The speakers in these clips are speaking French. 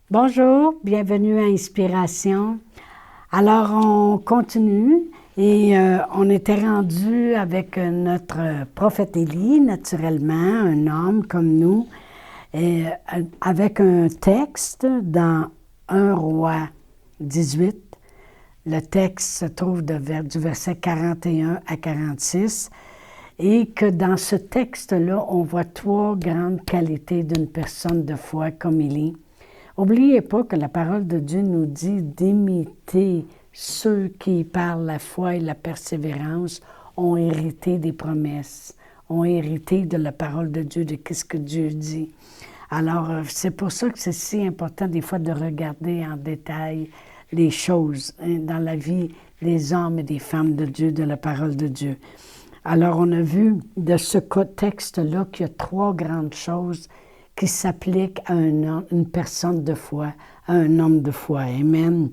Bonjour, bienvenue à Inspiration. Alors, on continue et on était rendu avec notre prophète Élie, naturellement, un homme comme nous, et, avec un texte dans 1 Roi 18. Le texte se trouve du verset 41 à 46 et que dans ce texte-là, on voit trois grandes qualités d'une personne de foi comme Élie. N'oubliez pas que la parole de Dieu nous dit d'imiter ceux qui, par la foi et la persévérance, ont hérité des promesses, ont hérité de la parole de Dieu, de ce que Dieu dit. Alors, c'est pour ça que c'est si important des fois de regarder en détail les choses dans la vie des hommes et des femmes de Dieu, de la parole de Dieu. Alors, on a vu de ce texte-là qu'il y a trois grandes choses qui s'appliquent à une personne de foi, à un homme de foi. Amen.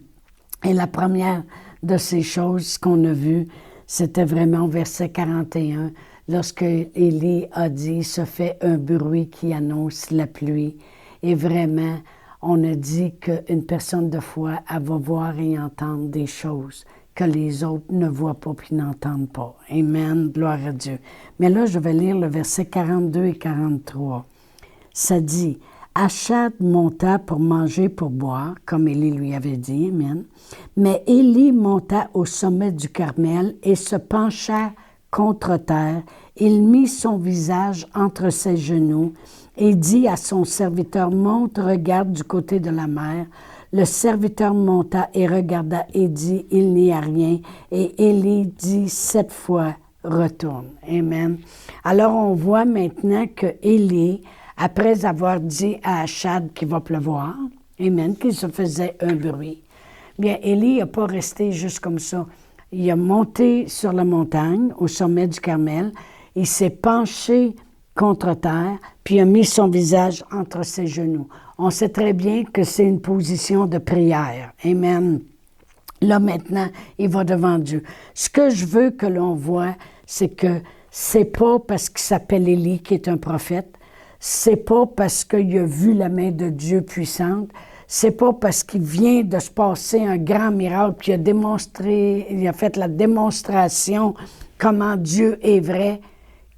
Et la première de ces choses qu'on a vues, c'était vraiment au verset 41, lorsque Élie a dit « se fait un bruit qui annonce la pluie ». Et vraiment, on a dit qu'une personne de foi, elle va voir et entendre des choses que les autres ne voient pas puis n'entendent pas. Amen, gloire à Dieu. Mais là, je vais lire le verset 42 et 43. Ça dit, Achab monta pour manger, pour boire, comme Élie lui avait dit, amen. Mais Élie monta au sommet du Carmel et se pencha contre terre. Il mit son visage entre ses genoux et dit à son serviteur, monte, regarde du côté de la mer. Le serviteur monta et regarda et dit, il n'y a rien. Et Élie dit 7 fois, retourne. Amen. Alors on voit maintenant que Élie, après avoir dit à Achab qu'il va pleuvoir, amen, qu'il se faisait un bruit, bien, Élie n'a pas resté juste comme ça. Il a monté sur la montagne, au sommet du Carmel, il s'est penché contre terre, puis a mis son visage entre ses genoux. On sait très bien que c'est une position de prière. Amen. Là, maintenant, il va devant Dieu. Ce que je veux que l'on voit, c'est que c'est pas parce qu'il s'appelle Élie qui est un prophète, c'est pas parce qu'il a vu la main de Dieu puissante, c'est pas parce qu'il vient de se passer un grand miracle, qu'il a démontré, il a fait la démonstration comment Dieu est vrai,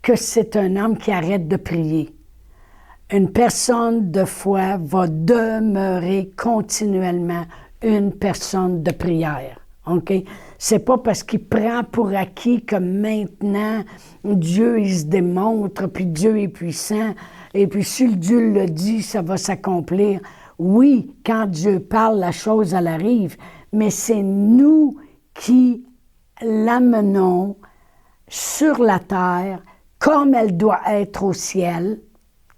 que c'est un homme qui arrête de prier. Une personne de foi va demeurer continuellement une personne de prière. OK? C'est pas parce qu'il prend pour acquis que maintenant Dieu il se démontre, puis Dieu est puissant, et puis si Dieu le dit, ça va s'accomplir. Oui, quand Dieu parle, la chose, elle arrive, mais c'est nous qui l'amenons sur la terre comme elle doit être au ciel,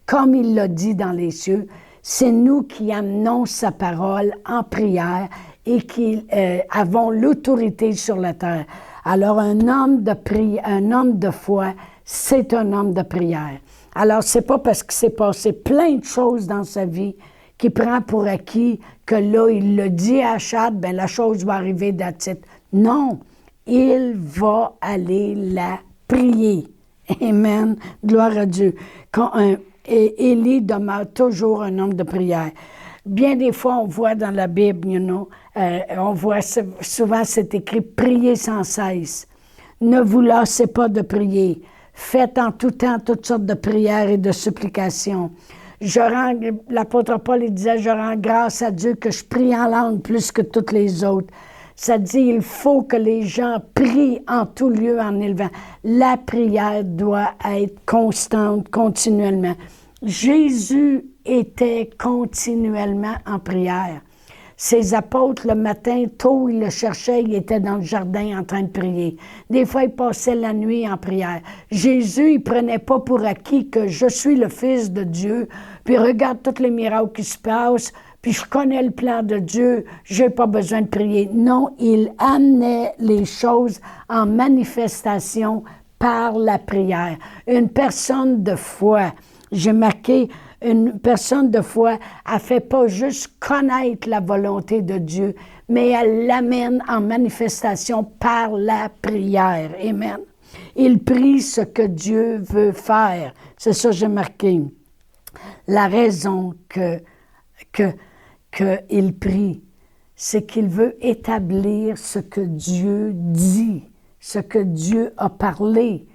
comme il l'a dit dans les cieux. C'est nous qui amenons sa parole en prière et qui avons l'autorité sur la terre. Alors, un homme de foi, c'est un homme de prière. Alors, c'est pas parce qu'il s'est passé plein de choses dans sa vie qu'il prend pour acquis que là, il le dit à Achab, bien, la chose va arriver d'attitude. Non, il va aller la prier. Amen. Gloire à Dieu. Et Élie demeure toujours un homme de prière. Bien des fois, on voit dans la Bible, on voit souvent c'est écrit « Priez sans cesse ». Ne vous lassez pas de prier. Faites en tout temps toutes sortes de prières et de supplications. L'apôtre Paul il disait « Je rends grâce à Dieu que je prie en langue plus que toutes les autres ». Ça dit, il faut que les gens prient en tout lieu en élevant. La prière doit être constante, continuellement. Jésus était continuellement en prière. Ses apôtres, le matin, tôt, ils le cherchaient, il était dans le jardin en train de prier. Des fois, il passait la nuit en prière. Jésus, il prenait pas pour acquis que je suis le Fils de Dieu, puis regarde tous les miracles qui se passent, puis je connais le plan de Dieu, je n'ai pas besoin de prier. Non, il amenait les choses en manifestation par la prière. Une personne de foi, j'ai marqué, une personne de foi, elle ne fait pas juste connaître la volonté de Dieu, mais elle l'amène en manifestation par la prière. Amen. Il prie ce que Dieu veut faire. C'est ça que j'ai marqué. La raison qu'il prie, c'est qu'il veut établir ce que Dieu dit, ce que Dieu a parlé.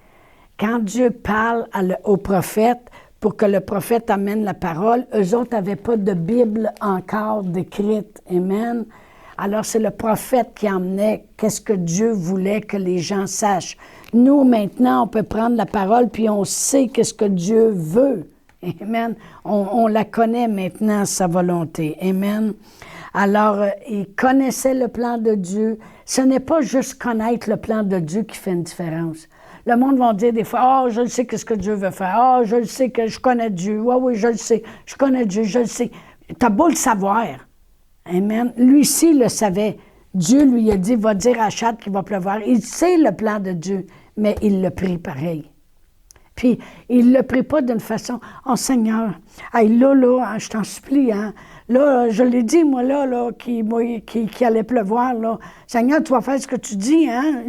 Quand Dieu parle au prophète, pour que le prophète amène la parole, eux autres n'avaient pas de Bible encore décrite. Amen. Alors, c'est le prophète qui emmenait qu'est-ce que Dieu voulait que les gens sachent. Nous, maintenant, on peut prendre la parole, puis on sait qu'est-ce que Dieu veut. Amen. On la connaît maintenant, sa volonté. Amen. Alors, ils connaissaient le plan de Dieu. Ce n'est pas juste connaître le plan de Dieu qui fait une différence. Le monde va dire des fois, « Ah, je le sais qu'est-ce que Dieu veut faire. Ah, je le sais que je connais Dieu. Oui, oui, je le sais. Je connais Dieu, je le sais. » Tu as beau le savoir. Amen. Lui-ci il le savait. Dieu lui a dit, va dire à Chad qu'il va pleuvoir. Il sait le plan de Dieu, mais il le prie pareil. Puis, il ne le prie pas d'une façon, « Oh Seigneur, hey, là, hein, je t'en supplie, hein. Là, je l'ai dit, moi, là qu'il allait pleuvoir, là. Seigneur, tu vas faire ce que tu dis, hein. »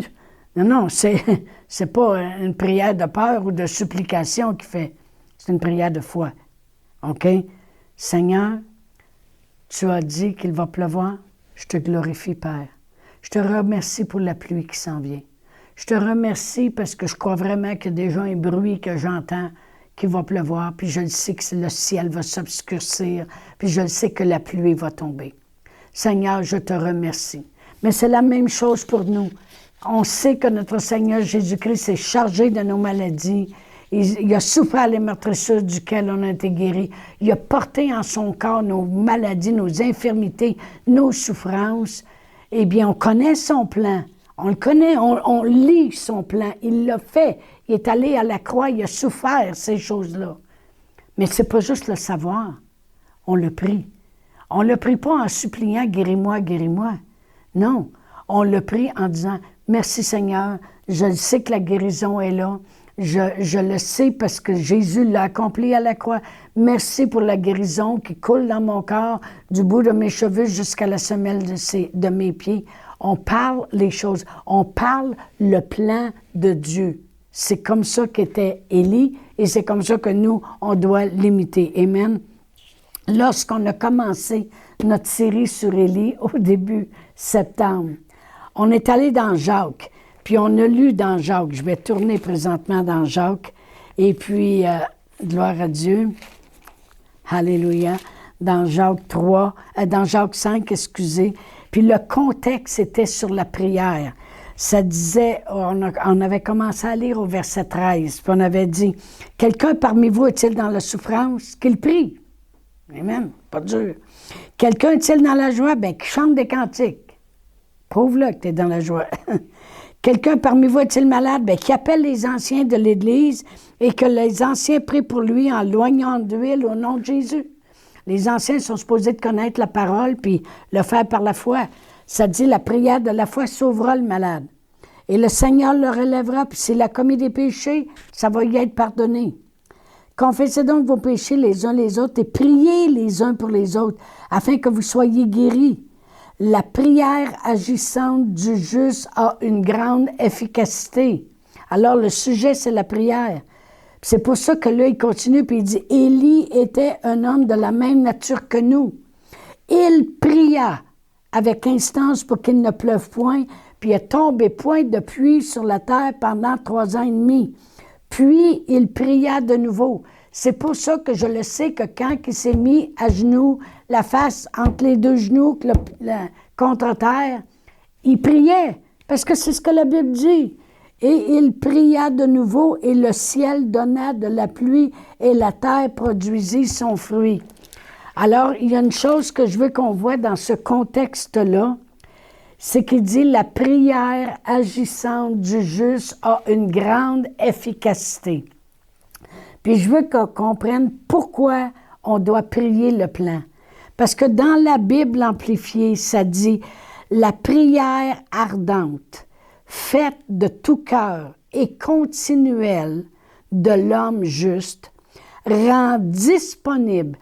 Non, c'est pas une prière de peur ou de supplication qu'il fait. C'est une prière de foi. OK? Seigneur, tu as dit qu'il va pleuvoir. Je te glorifie, Père. Je te remercie pour la pluie qui s'en vient. Je te remercie parce que je crois vraiment qu'il y a déjà un bruit que j'entends qu'il va pleuvoir, puis je le sais que le ciel va s'obscurcir, puis je le sais que la pluie va tomber. Seigneur, je te remercie. Mais c'est la même chose pour nous. On sait que notre Seigneur Jésus-Christ est chargé de nos maladies. Il a souffert les meurtrissures duquel on a été guéri. Il a porté en son corps nos maladies, nos infirmités, nos souffrances. Eh bien, on connaît son plan. On le connaît, on lit son plan. Il l'a fait. Il est allé à la croix, il a souffert ces choses-là. Mais ce n'est pas juste le savoir. On le prie. On ne le prie pas en suppliant « guéris-moi, guéris-moi ». Non, on le prie en disant « Merci Seigneur, je sais que la guérison est là. Je le sais parce que Jésus l'a accompli à la croix. Merci pour la guérison qui coule dans mon corps, du bout de mes cheveux jusqu'à la semelle de mes pieds. » On parle les choses. On parle le plan de Dieu. C'est comme ça qu'était Élie et c'est comme ça que nous, on doit l'imiter. Amen. Lorsqu'on a commencé notre série sur Élie au début septembre, on est allé dans Jacques, puis on a lu dans Jacques. Je vais tourner présentement dans Jacques. Et puis, gloire à Dieu. Alléluia. Dans Jacques 3, dans Jacques 5, excusez. Puis le contexte était sur la prière. Ça disait, on avait commencé à lire au verset 13, puis on avait dit, « Quelqu'un parmi vous est-il dans la souffrance? Qu'il prie. » Amen, pas dur. « Quelqu'un est-il dans la joie? Bien, qu'il chante des cantiques. » Prouve-le que tu es dans la joie. « Quelqu'un parmi vous est-il malade? Bien, qu'il appelle les anciens de l'Église et que les anciens prient pour lui en loignant d'huile au nom de Jésus. » Les anciens sont supposés de connaître la parole puis le faire par la foi. Ça dit, la prière de la foi sauvera le malade. Et le Seigneur le relèvera, puis s'il a commis des péchés, ça va y être pardonné. Confessez donc vos péchés les uns les autres et priez les uns pour les autres, afin que vous soyez guéris. La prière agissante du juste a une grande efficacité. Alors, le sujet, c'est la prière. C'est pour ça que là, il continue, puis il dit, « Élie était un homme de la même nature que nous. Il pria avec instance pour qu'il ne pleuve point, puis il est tombé point de pluie sur la terre pendant 3 ans et demi. Puis, il pria de nouveau. » C'est pour ça que je le sais que quand il s'est mis à genoux, la face entre les 2 genoux contre terre, il priait, parce que c'est ce que la Bible dit. Et il pria de nouveau, et le ciel donna de la pluie, et la terre produisit son fruit. Alors, il y a une chose que je veux qu'on voit dans ce contexte-là, c'est qu'il dit « La prière agissante du juste a une grande efficacité. » Puis je veux qu'on comprenne pourquoi on doit prier le plan. Parce que dans la Bible amplifiée, ça dit « La prière ardente, faite de tout cœur et continuelle de l'homme juste, rend disponible,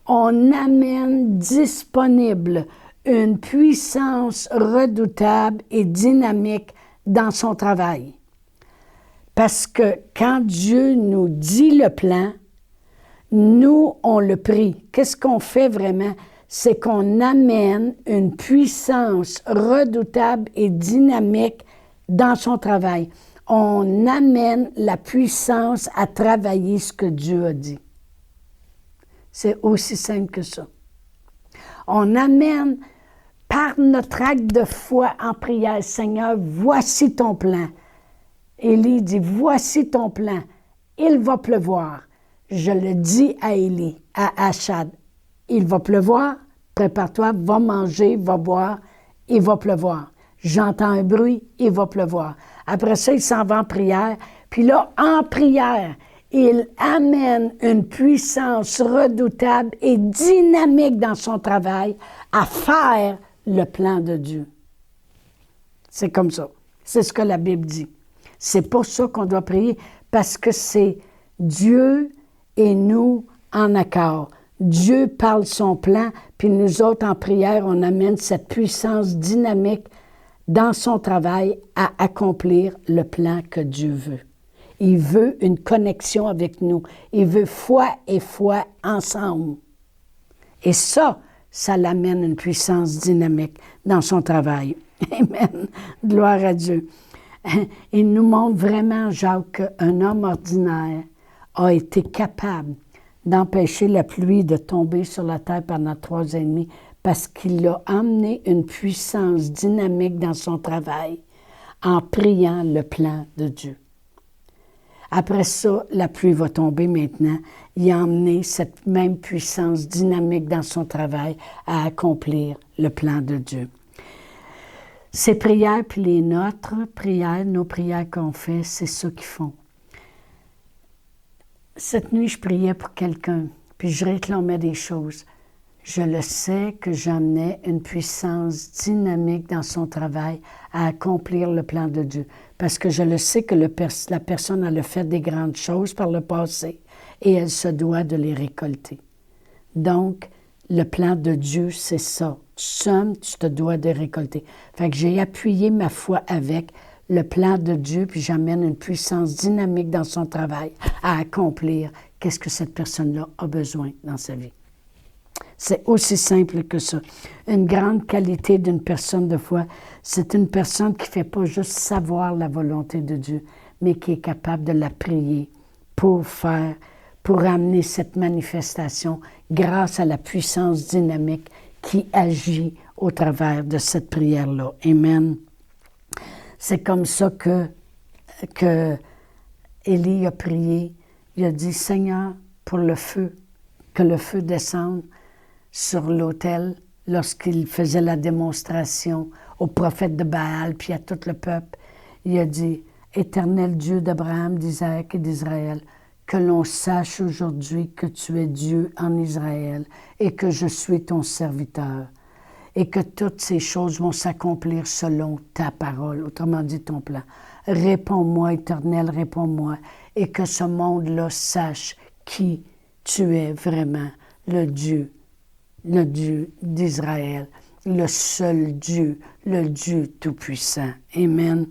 on amène disponible une puissance redoutable et dynamique dans son travail. » Parce que quand Dieu nous dit le plan, nous, on le prie. Qu'est-ce qu'on fait vraiment? C'est qu'on amène une puissance redoutable et dynamique dans son travail. On amène la puissance à travailler ce que Dieu a dit. C'est aussi simple que ça. On amène par notre acte de foi en prière, Seigneur, voici ton plan. Élie dit, voici ton plan. Il va pleuvoir. Je le dis à Élie, à Achad. Il va pleuvoir, prépare-toi, va manger, va boire, il va pleuvoir. J'entends un bruit, il va pleuvoir. Après ça, il s'en va en prière. Puis là, en prière, il amène une puissance redoutable et dynamique dans son travail à faire le plan de Dieu. C'est comme ça. C'est ce que la Bible dit. C'est pour ça qu'on doit prier, parce que c'est Dieu et nous en accord. Dieu parle son plan, puis nous autres, en prière, on amène cette puissance dynamique dans son travail à accomplir le plan que Dieu veut. Il veut une connexion avec nous. Il veut foi et foi ensemble. Et ça l'amène une puissance dynamique dans son travail. Amen. Gloire à Dieu. Il nous montre vraiment, Jacques, qu'un homme ordinaire a été capable d'empêcher la pluie de tomber sur la terre pendant 3 ans et demi parce qu'il a amené une puissance dynamique dans son travail en priant le plan de Dieu. Après ça, la pluie va tomber maintenant. Il a emmené cette même puissance dynamique dans son travail à accomplir le plan de Dieu. Ces prières, puis les nôtres prières, nos prières qu'on fait, c'est ça qu'ils font. Cette nuit, je priais pour quelqu'un, puis je réclamais des choses. Je le sais que j'amenais une puissance dynamique dans son travail à accomplir le plan de Dieu. Parce que je le sais que la personne a fait des grandes choses par le passé et elle se doit de les récolter. Donc, le plan de Dieu, c'est ça. Tu sèmes, tu te dois de récolter. Fait que j'ai appuyé ma foi avec le plan de Dieu, puis j'amène une puissance dynamique dans son travail à accomplir qu'est-ce que cette personne-là a besoin dans sa vie. C'est aussi simple que ça. Une grande qualité d'une personne de foi, c'est une personne qui ne fait pas juste savoir la volonté de Dieu, mais qui est capable de la prier pour amener cette manifestation grâce à la puissance dynamique qui agit au travers de cette prière-là. Amen. C'est comme ça que Élie a prié. Il a dit, Seigneur, pour le feu, que le feu descende sur l'autel lorsqu'il faisait la démonstration au prophète de Baal, puis à tout le peuple. Il a dit, Éternel Dieu d'Abraham, d'Isaac et d'Israël, que l'on sache aujourd'hui que tu es Dieu en Israël et que je suis ton serviteur et que toutes ces choses vont s'accomplir selon ta parole, autrement dit ton plan. Réponds-moi, Éternel, réponds-moi, et que ce monde-là sache qui tu es vraiment, le Dieu d'Israël, le seul Dieu, le Dieu Tout-Puissant. Amen.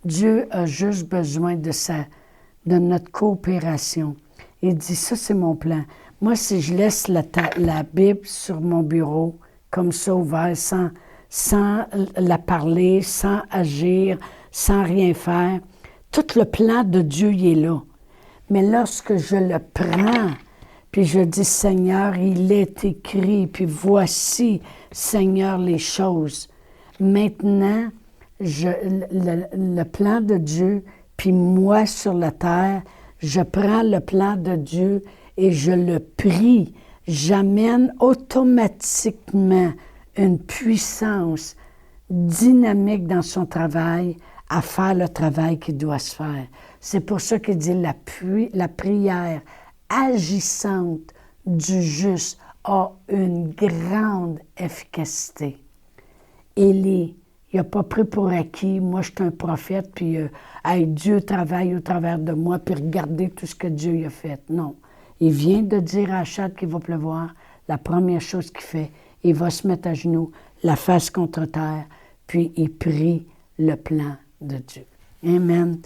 Dieu a juste besoin de notre coopération. Il dit, ça c'est mon plan. Moi, si je laisse la Bible sur mon bureau, comme ça ouvert, sans la parler, sans agir, sans rien faire, tout le plan de Dieu il est là. Mais lorsque je le prends, puis je dis, Seigneur, il est écrit, puis voici, Seigneur, les choses. Maintenant, le plan de Dieu, puis moi sur la terre, je prends le plan de Dieu et je le prie. J'amène automatiquement une puissance dynamique dans son travail à faire le travail qui doit se faire. C'est pour ça qu'il dit la prière agissante du juste a une grande efficacité. Élie, il n'a pas pris pour acquis, moi je suis un prophète, puis Dieu travaille au travers de moi, puis regardez tout ce que Dieu a fait. Non. Il vient de dire à Achad qu'il va pleuvoir. La première chose qu'il fait, il va se mettre à genoux, la face contre terre, puis il prie le plan de Dieu. Amen.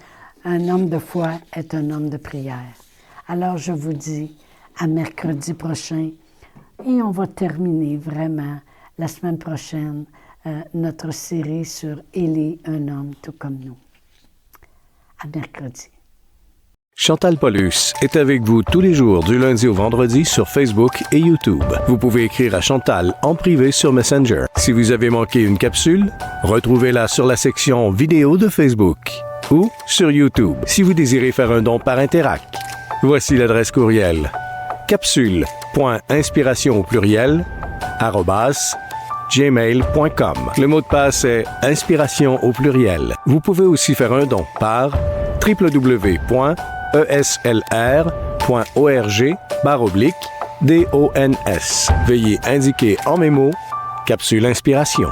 Un homme de foi est un homme de prière. Alors je vous dis, à mercredi prochain. Et on va terminer vraiment la semaine prochaine notre série sur Élie, un homme tout comme nous. À mercredi. Chantal Paulus est avec vous tous les jours du lundi au vendredi sur Facebook et YouTube. Vous pouvez écrire à Chantal en privé sur Messenger. Si vous avez manqué une capsule, retrouvez-la sur la section vidéo de Facebook ou sur YouTube si vous désirez faire un don par Interact. Voici l'adresse courriel capsule.inspiration au pluriel @gmail.com. Le mot de passe est inspiration au pluriel. Vous pouvez aussi faire un don par www.eslr.org/dons. Veuillez indiquer en mémo Capsule Inspiration.